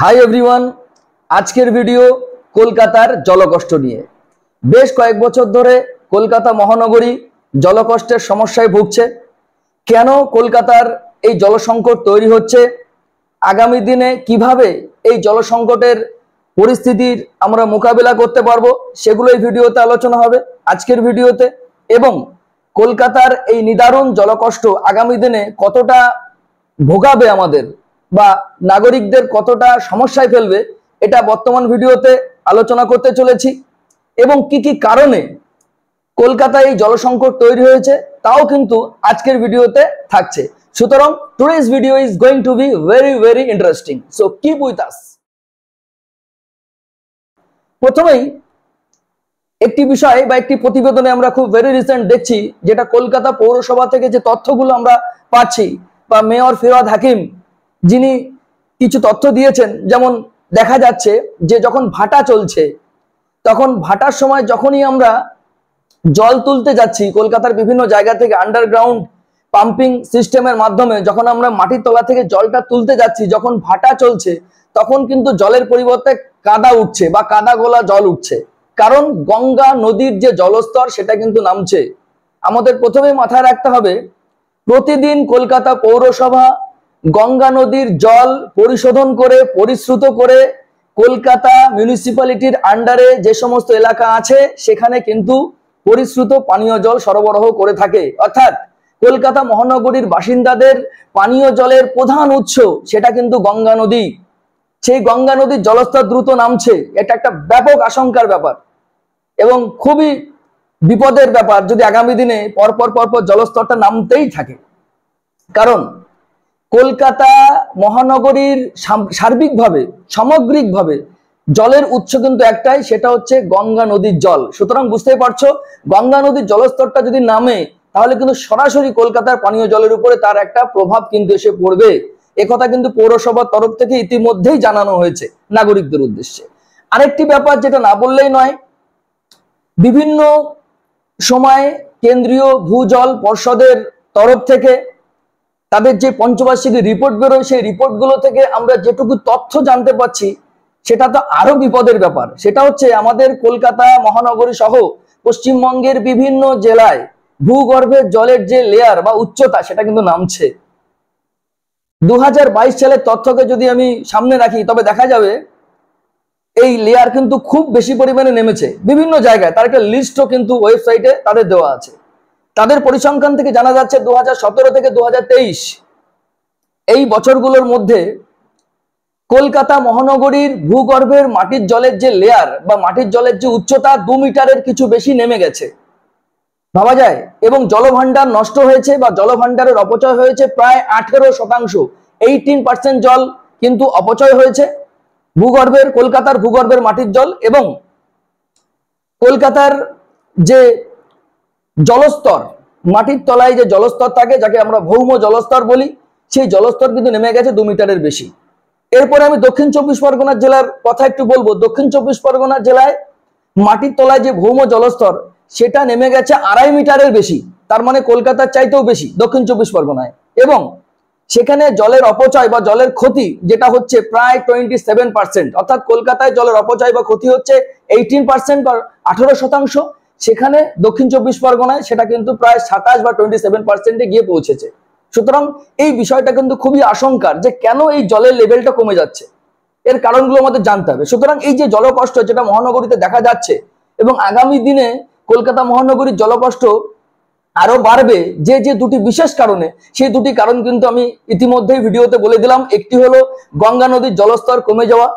Hi everyone, আজকের video কলকাতার জলকষ্ট নিয়ে। বেশ কয়েক বছর ধরে কলকাতা মহানগরী জলকষ্টের সমস্যায় ভুগছে। কেন কলকাতার এই জলসংকট তৈরি হচ্ছে, আগামী দিনে কিভাবে এই জলসংকটের পরিস্থিতির আমরা মোকাবিলা করতে পারবো, সেগুলো এই ভিডিওতে আলোচনা হবে আজকের ভিডিওতে। এবং কলকাতার এই নিদারুণ জলকষ্ট আগামী দিনে কতটা ভোগাবে আমাদের বা নাগরিকদের কতটা সমস্যায় ফেলবে, এটা বর্তমান ভিডিওতে আলোচনা করতে চলেছি। এবং কি কি কারণে কলকাতায় এই জলসংকট তৈরি হয়েছে তাও কিন্তু আজকের ভিডিওতে থাকছে। সুতরাং today's video is going to be very very interesting, so keep with us. প্রথমেই একটি বিষয় বা একটি প্রতিবেদনে আমরা খুব ভেরি রিসেন্ট দেখছি, যেটা কলকাতা পৌরসভা থেকে যে তথ্যগুলো আমরা পাচ্ছি বা মেয়র ফিরহাদ হাকিম যিনি কিছু তথ্য দিয়েছেন, যেমন দেখা যাচ্ছে যে যখন ভাটা চলছে তখন ভাটার সময় যখনই আমরা জল তুলতে যাচ্ছি কলকাতার বিভিন্ন জায়গা থেকে আন্ডারগ্রাউন্ড পাম্পিং সিস্টেমের মাধ্যমে, যখন আমরা মাটির তলা থেকে জলটা তুলতে যাচ্ছি, যখন ভাটা চলছে তখন কিন্তু জলের পরিবর্তে কাদা উঠছে বা কাদা গোলা জল উঠছে। কারণ গঙ্গা নদীর যে জলস্তর সেটা কিন্তু নামছে। আমাদের প্রথমে মাথায় রাখতে হবে, প্রতিদিন কলকাতা পৌরসভা গঙ্গা নদীর জল পরিশোধন করে পরিশ্রুত করে কলকাতা মিউনিসিপ্যালিটির আন্ডারে যে সমস্ত এলাকা আছে সেখানে কিন্তু পরিশ্রুত পানীয় জল সরবরাহ করে থাকে। অর্থাৎ কলকাতা মহানগরীর বাসিন্দাদের পানীয় জলের প্রধান উৎস সেটা কিন্তু গঙ্গা নদী। সেই গঙ্গা নদীর জলস্তর দ্রুত নামছে, এটা একটা ব্যাপক আশঙ্কার ব্যাপার এবং খুবই বিপদের ব্যাপার যদি আগামী দিনে পরপর পরপর জলস্তরটা নামতেই থাকে। কারণ কলকাতা মহানগরীর সার্বিকভাবে সামগ্রিকভাবে জলের উৎস কিন্তু একটাই, সেটা হচ্ছে গঙ্গা নদীর জল। সুতরাং বুঝতেই পারছো, গঙ্গা নদীর জলস্তরটা যদি নামে তাহলে কিন্তু সরাসরি কলকাতার পানীয় জলের উপরে তার একটা প্রভাব কিন্তু এসে পড়বে। একথা কিন্তু পৌরসভার তরফ থেকে ইতিমধ্যেই জানানো হয়েছে নাগরিকদের উদ্দেশ্যে। আরেকটি ব্যাপার যেটা না বললেই নয়, বিভিন্ন সময় কেন্দ্রীয় ভূজল পর্ষদের তরফ থেকে তাদের যে পঞ্চবার্ষিক রিপোর্ট বেরোয়, সেই রিপোর্টগুলো থেকে আমরা যেটুকু তথ্য জানতে পারছি সেটা তো আরো বিপদের ব্যাপার। সেটা হচ্ছে আমাদের কলকাতা মহানগরী সহ পশ্চিমবঙ্গের বিভিন্ন জেলায় ভূগর্ভের জলের যে লেয়ার বা উচ্চতা সেটা কিন্তু নামছে। 2022 সালের তথ্যকে যদি আমি সামনে রাখি তবে দেখা যাবে এই লেয়ার কিন্তু খুব বেশি পরিমাণে নেমেছে বিভিন্ন জায়গায়। তার একটা লিস্টও কিন্তু ওয়েবসাইটে তাদের দেওয়া আছে। তাদের পরিসংখ্যান থেকে জানা যাচ্ছে 2017 থেকে 2023 এই বছরগুলোর মধ্যে কলকাতা মহানগরীর ভূগর্ভের মাটির জলের যে লেয়ার বা মাটির জলের যে উচ্চতা 2 মিটারের কিছু বেশি নেমে গেছে, ভাবা যায়। এবং জলভাণ্ডার নষ্ট হয়েছে বা জলভাণ্ডারের অপচয় হয়েছে প্রায় 18%। 18% জল কিন্তু অপচয় হয়েছে ভূগর্ভের, কলকাতার ভূগর্ভের মাটির জল। এবং কলকাতার যে জলস্তর, মাটির তলায় যে জলস্তর থাকে যাকে আমরা ভৌম জলস্তর বলি, সেই জলস্তর কিন্তু নেমে গেছে 2 মিটারের বেশি। এরপরে আমি দক্ষিণ 24 পরগনা জেলার কথা একটু বলবো। দক্ষিণ 24 পরগনা জেলায় মাটির তলায় যে ভৌম জলস্তর সেটা নেমে গেছে 2.5 মিটারের বেশি, তার মানে কলকাতার চাইতেও বেশি দক্ষিণ 24 পরগনায়। এবং সেখানে জলের অপচয় বা জলের ক্ষতি যেটা হচ্ছে প্রায় 27%, অর্থাৎ কলকাতায় জলের অপচয় বা ক্ষতি হচ্ছে 18% বা 18%, সেখানে দক্ষিণ 24 পরগনায় সেটা কিন্তু প্রায় 27 বা 27%-এ গিয়ে পৌঁছেছে। সুতরাং এই বিষয়টা কিন্তু খুবই আশঙ্কার যে কেন এই জলের লেভেলটা কমে যাচ্ছে, এর কারণগুলো আমাদের জানতে হবে। সুতরাং এই যে জলকষ্ট যেটা মহানগরীতে দেখা যাচ্ছে এবং আগামী দিনে কলকাতা মহানগরীর জলকষ্ট আরো বাড়বে যে যে দুটি বিশেষ কারণে, সেই দুটি কারণ কিন্তু আমি ইতিমধ্যেই ভিডিওতে বলে দিলাম। একটি হলো গঙ্গা নদীর জলস্তর কমে যাওয়া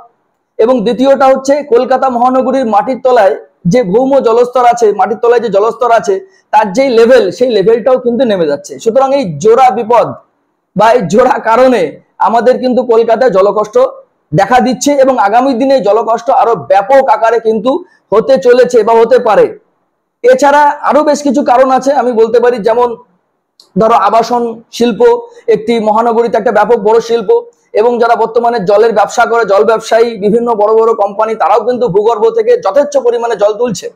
এবং দ্বিতীয়টা হচ্ছে কলকাতা মহানগরীর মাটির তলায় যে ভৌম জলস্তর আছে, মাটির তলায় যে জলস্তর আছে তার যেই লেভেল, সেই লেভেলটাও কিন্তু নেমে যাচ্ছে। সুতরাং এই জোড়া বিপদ বা এই জোড়া কারণে আমাদের কিন্তু কলকাতায় জলকষ্ট দেখা দিচ্ছে এবং আগামী দিনে জলকষ্ট আরো ব্যাপক আকারে কিন্তু হতে চলেছে বা হতে পারে। এছাড়া আরো বেশ কিছু কারণ আছে আমি বলতে পারি, যেমন ধরো আবাসন শিল্প একটি মহানগরীতে একটা ব্যাপক বড় শিল্প এবং যারা বর্তমানে জলের ব্যবসা করে, জল ব্যবসায়ী বিভিন্ন বড় বড় কোম্পানি, তারাও কিন্তু ভূগর্ভ থেকে যথেচ্ছ পরিমাণে জল তুলছে।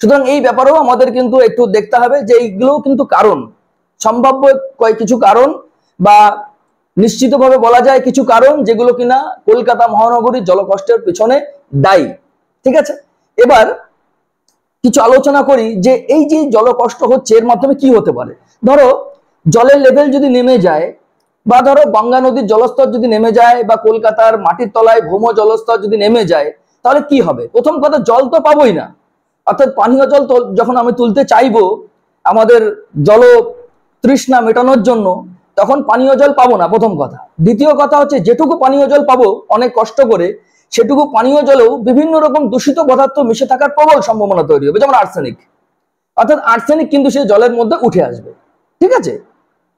সুতরাং এই ব্যাপারেও আমাদের কিন্তু একটু দেখতে হবে যে এইগুলোও কিন্তু কারণ, সম্ভাব্য কিছু কারণ বা নিশ্চিতভাবে বলা যায় কিছু কারণ যেগুলো কিনা কলকাতা মহানগরীর জলকষ্টের পেছনে দায়ী। ঠিক আছে, এবার কিছু আলোচনা করি যে এই যে জলকষ্ট হচ্ছে এর মাধ্যমে কি হতে পারে। ধরো জলের লেভেল যদি নেমে যায়, বা ধরো গঙ্গা নদীর জলস্তর যদি নেমে যায়, বা কলকাতার মাটির তলায় ভৌম জলস্তর যদি নেমে যায়, তাহলে কি হবে? প্রথম কথা, জল তো পাবোই না। অর্থাৎ পানীয় জল যখন আমি তুলতে চাইবো আমাদের জল তৃষ্ণা মেটানোর জন্য, তখন পানীয় জল পাবো না, প্রথম কথা। দ্বিতীয় কথা হচ্ছে, যেটুকু পানীয় জল পাবো অনেক কষ্ট করে, সেটুকু পানীয় জলেও বিভিন্ন রকম দূষিত পদার্থ মিশে থাকার প্রবল সম্ভাবনা তৈরি হবে, যেমন আর্সেনিক। অর্থাৎ আর্সেনিক কিন্তু সেই জলের মধ্যে উঠে আসবে। ঠিক আছে,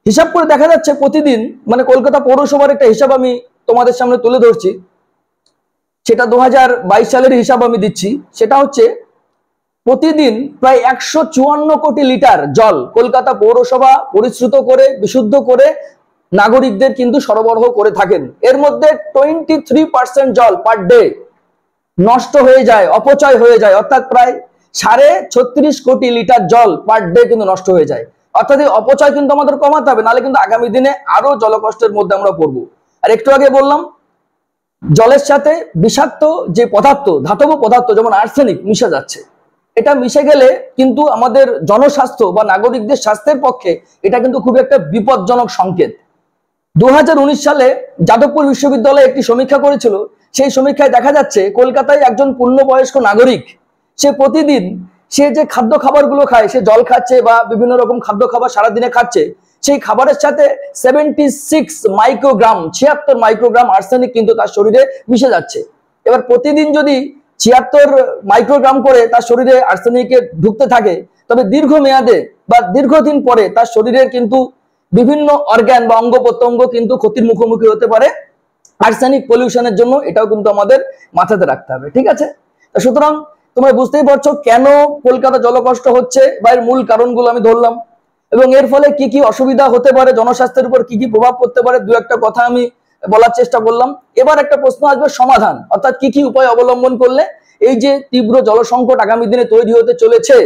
হিসাব করে দেখা যাচ্ছে প্রতিদিন, মানে কলকাতা পৌরসভার একটা হিসাব আমি তোমাদের সামনে তুলে ধরছি, সেটা 2022 সালের হিসাব আমি দিচ্ছি। সেটা হচ্ছে প্রতিদিন প্রায় 154 কোটি লিটার জল কলকাতা পৌরসভা পরিশ্রুত করে বিশুদ্ধ করে নাগরিকদের কিন্তু সরবরাহ করে থাকেন। এর মধ্যে 23% জল পার ডে নষ্ট হয়ে যায়, অপচয় হয়ে যায়। অর্থাৎ প্রায় 36.5 কোটি লিটার জল পার ডে কিন্তু নষ্ট হয়ে যায়। অর্থাৎ এই অপচয় কিন্তু আমাদের কমাতে হবে, নাহলে কিন্তু আগামী দিনে আরো জলকষ্টের মধ্যে আমরা পড়বো। আর একটু আগে বললাম জলের সাথে বিষাক্ত যে পদার্থ, ধাতব পদার্থ যেমন আর্সেনিক মিশে যাচ্ছে। এটা মিশে গেলে কিন্তু আমাদের জনস্বাস্থ্য বা নাগরিকদের স্বাস্থ্যের পক্ষে এটা কিন্তু খুব একটা বিপজ্জনক সংকেত। 2019 সালে যাদবপুর বিশ্ববিদ্যালয়ে একটি সমীক্ষা করেছিল। সেই সমীক্ষায় দেখা যাচ্ছে কলকাতায় একজন পূর্ণবয়স্ক নাগরিক, সে প্রতিদিন সে যে খাদ্য খাবারগুলো খায়, সে জল খাচ্ছে বা বিভিন্ন রকম খাদ্য খাবার সারাদিনে খাচ্ছে, সেই খাবারের সাথে 76 মাইক্রোগ্রাম 76 মাইক্রোগ্রাম আর্সেনিক কিন্তু তার শরীরে মিশে যাচ্ছে। এবার প্রতিদিন যদি 76 মাইক্রোগ্রাম করে তার শরীরে আর্সেনিকে ঢুকতে থাকে, তবে দীর্ঘমেয়াদে বা দীর্ঘদিন পরে তার শরীরের কিন্তু বিভিন্ন অর্গান বা অঙ্গ প্রত্যঙ্গ কিন্তু ক্ষতির মুখোমুখি হতে পারে আর্সেনিক পলিউশনের জন্য। এটাও কিন্তু আমাদের মাথাতে রাখতে হবে। ঠিক আছে, সুতরাং তোমরা বুঝতেই পারছো কেন কলকাতা জলকষ্ট হচ্ছে, বা এর মূল কারণগুলো আমি ধরলাম, এবং এর ফলে কি কি অসুবিধা হতে পারে, জনস্বাস্থ্যের উপর কি কি প্রভাব পড়তে পারে, দু একটা কথা আমি বলার চেষ্টা করলাম। এবার একটা প্রশ্ন আসবে, সমাধান, অর্থাৎ কি কি উপায় অবলম্বন করলে এই যে তীব্র জলসংকট আগামী দিনে তৈরি হতে চলেছে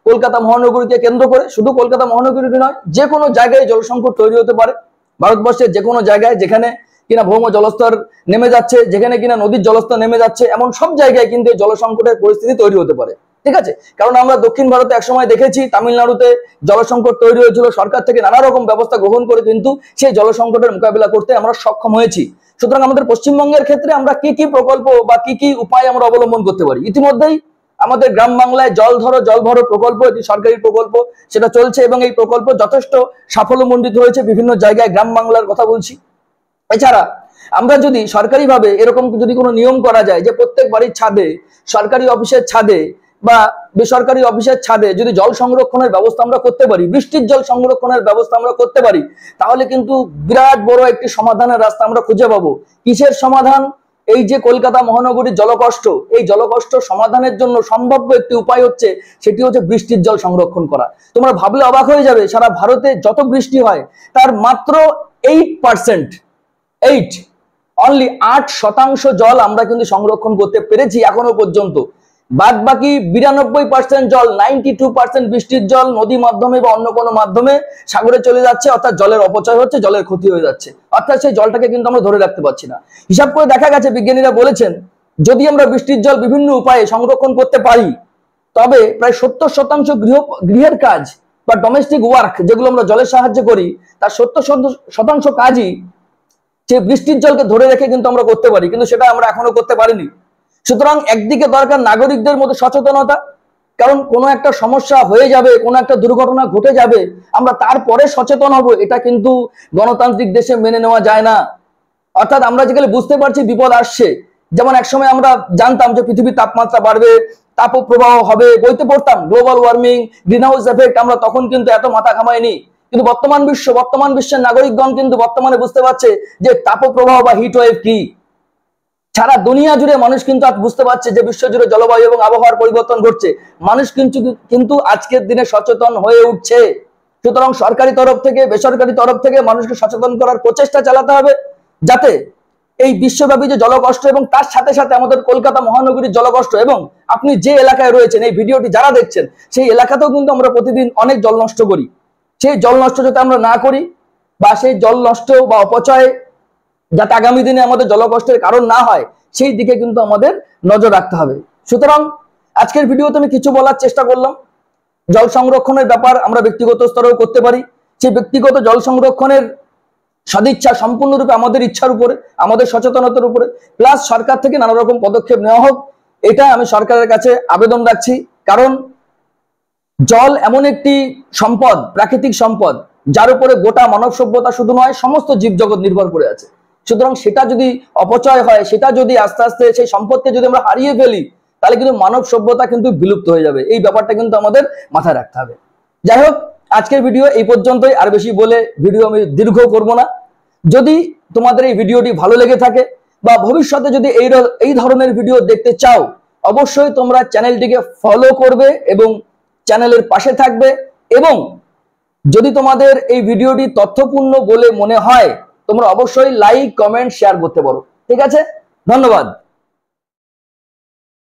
কলকাতা মহানগরীকে কেন্দ্র করে, শুধু কলকাতা মহানগরী নয়, যে কোনো জায়গায় জলসংকট তৈরি হতে পারে। ভারতবর্ষের যে কোনো জায়গায় যেখানে কিনা ভৌম জলস্তর নেমে যাচ্ছে, যেখানে কিনা নদীর জলস্তর নেমে যাচ্ছে, এমন সব জায়গায় কিন্তু জল সংকটের পরিস্থিতি তৈরি হতে পারে। ঠিক আছে, কারণ আমরা দক্ষিণ ভারতে একসময় দেখেছি তামিলনাড়ুতে জল সংকট তৈরি হয়েছিল, সরকার থেকে নানা রকম ব্যবস্থা গ্রহণ করে কিন্তু সেই জল সংকটের মোকাবিলা করতে আমরা সক্ষম হয়েছি। সুতরাং আমাদের পশ্চিমবঙ্গের ক্ষেত্রে আমরা কি কি প্রকল্প বা কি কি উপায় আমরা অবলম্বন করতে পারি? ইতিমধ্যেই আমাদের গ্রাম বাংলায় জল ধরো জল ভরো প্রকল্প, এটি সরকারি প্রকল্প, সেটা চলছে এবং এই প্রকল্প যথেষ্ট সাফল্যমণ্ডিত হয়েছে বিভিন্ন জায়গায়, গ্রাম বাংলার কথা বলছি। এছাড়া আমরা যদি সরকারিভাবে এরকম যদি কোনো নিয়ম করা যায় যে প্রত্যেক বাড়ির ছাদে, সরকারি অফিসের ছাদে বা বেসরকারি অফিসের ছাদে যদি জল সংরক্ষণের ব্যবস্থা আমরা করতে পারি, বৃষ্টির জল সংরক্ষণের ব্যবস্থা আমরা করতে পারি, তাহলে কিন্তু বিরাট বড় একটি সমাধানের রাস্তা আমরা খুঁজে পাবো। কিসের সমাধান? এই যে কলকাতা মহানগরীর জলকষ্ট, এই জলকষ্ট সমাধানের জন্য সম্ভাব্য একটি উপায় হচ্ছে, সেটি হচ্ছে বৃষ্টির জল সংরক্ষণ করা। তোমরা ভাবলে অবাক হয়ে যাবে, সারা ভারতে যত বৃষ্টি হয় তার মাত্র 8% জল আমরা কিন্তু সংরক্ষণ করতে পেরেছি এখনো পর্যন্ত। বাদ বাকি 92% জল, 92% বৃষ্টির জল নদী মাধ্যমে বা অন্য কোনো মাধ্যমে সাগরে চলে যাচ্ছে। অর্থাৎ জলের অপচয় হচ্ছে, জলের ক্ষতি হয়ে যাচ্ছে। অর্থাৎ সেই জলটাকে কিন্তু আমরা ধরে রাখতে পারছি না। হিসাব করে দেখা গেছে, বিজ্ঞানীরা বলেছেন, যদি আমরা বৃষ্টির জল বিভিন্ন উপায়ে সংরক্ষণ করতে পারি, তবে প্রায় 70% গৃহের কাজ বা ডোমেস্টিক ওয়ার্ক যেগুলো আমরা জলের সাহায্যে করি, তার 70% কাজই যে বৃষ্টির জলকে ধরে রেখে কিন্তু আমরা করতে পারি, কিন্তু সেটা আমরা এখনো করতে পারিনি। সুতরাং একদিকে দরকার নাগরিকদের মধ্যে সচেতনতা, কারণ কোনো একটা সমস্যা হয়ে যাবে, কোনো একটা দুর্ঘটনা ঘটে যাবে, আমরা তারপরে সচেতন হব, এটা কিন্তু গণতান্ত্রিক দেশে মেনে নেওয়া যায় না। অর্থাৎ আমরা যেখানে বুঝতে পারছি বিপদ আসছে, যেমন একসময় আমরা জানতাম যে পৃথিবীর তাপমাত্রা বাড়বে, তাপপ্রবাহ হবে, বইতে পড়তাম global warming, green house effect, আমরা তখন কিন্তু এত মাথা ঘামাইনি। কিন্তু বর্তমান বিশ্বের নাগরিকগণ কিন্তু বর্তমানে বুঝতে পারছে যে তাপপ্রবাহ বা হিট ওয়েভ কি। সারা দুনিয়া জুড়ে মানুষ কিন্তু আজ বুঝতে পারছে যে বিশ্বজুড়ে জলবায়ু এবং আবহাওয়ার পরিবর্তন ঘটছে। মানুষ কিন্তু আজকের দিনে সচেতন হয়ে উঠছে। সুতরাং সরকারি তরফ থেকে বেসরকারি তরফ থেকে মানুষকে সচেতন করার প্রচেষ্টা চালাতে হবে, যাতে এই বিশ্বব্যাপী যে জলকষ্ট এবং তার সাথে সাথে আমাদের কলকাতা মহানগরীর জলকষ্ট, এবং আপনি যে এলাকায় রয়েছেন এই ভিডিওটি যারা দেখছেন সেই এলাকাতেও কিন্তু আমরা প্রতিদিন অনেক জল নষ্ট করি। সেই জল নষ্ট যাতে আমরা না করি, বা সেই জল নষ্ট বা অপচয় যাতে আগামী দিনে আমাদের জলকষ্টের কারণ না হয়, সেই দিকে কিন্তু আমাদের নজর রাখতে হবে। সুতরাং আজকের ভিডিওতে আমি কিছু বলার চেষ্টা করলাম। জল সংরক্ষণের ব্যাপার আমরা ব্যক্তিগত স্তরেও করতে পারি। সেই ব্যক্তিগত জল সংরক্ষণের সদিচ্ছা সম্পূর্ণরূপে আমাদের ইচ্ছার উপরে, আমাদের সচেতনতার উপরে, প্লাস সরকার থেকে নানা রকম পদক্ষেপ নেওয়া হোক, এটা আমি সরকারের কাছে আবেদন রাখছি। কারণ জল এমন একটি সম্পদ, প্রাকৃতিক সম্পদ, যার উপরে গোটা মানব সভ্যতা শুধু নয় সমস্ত জীবজগৎ নির্ভর করে আছে। সুতরাং সেটা যদি অপচয় হয়, সেটা যদি আস্তে আস্তে সেই সম্পদকে যদি আমরা হারিয়ে ফেলি, তাহলে কিন্তু মানব সভ্যতা কিন্তু বিলুপ্ত হয়ে যাবে। এই ব্যাপারটা কিন্তু আমাদের মাথায় রাখতে হবে। যাই হোক, আজকের ভিডিও এই পর্যন্তই। আর বেশি বলে ভিডিও আমি দীর্ঘ করব না। যদি তোমাদের এই ভিডিওটি ভালো লেগে থাকে বা ভবিষ্যতে যদি এই ধরনের ভিডিও দেখতে চাও, অবশ্যই তোমরা চ্যানেলটিকে ফলো করবে এবং চ্যানেলের পাশে থাকবে। এবং যদি তোমাদের এই ভিডিওটি তথ্যপূর্ণ বলে মনে হয়, তোমরা অবশ্যই লাইক, কমেন্ট, শেয়ার করতে পারো। ঠিক আছে, ধন্যবাদ।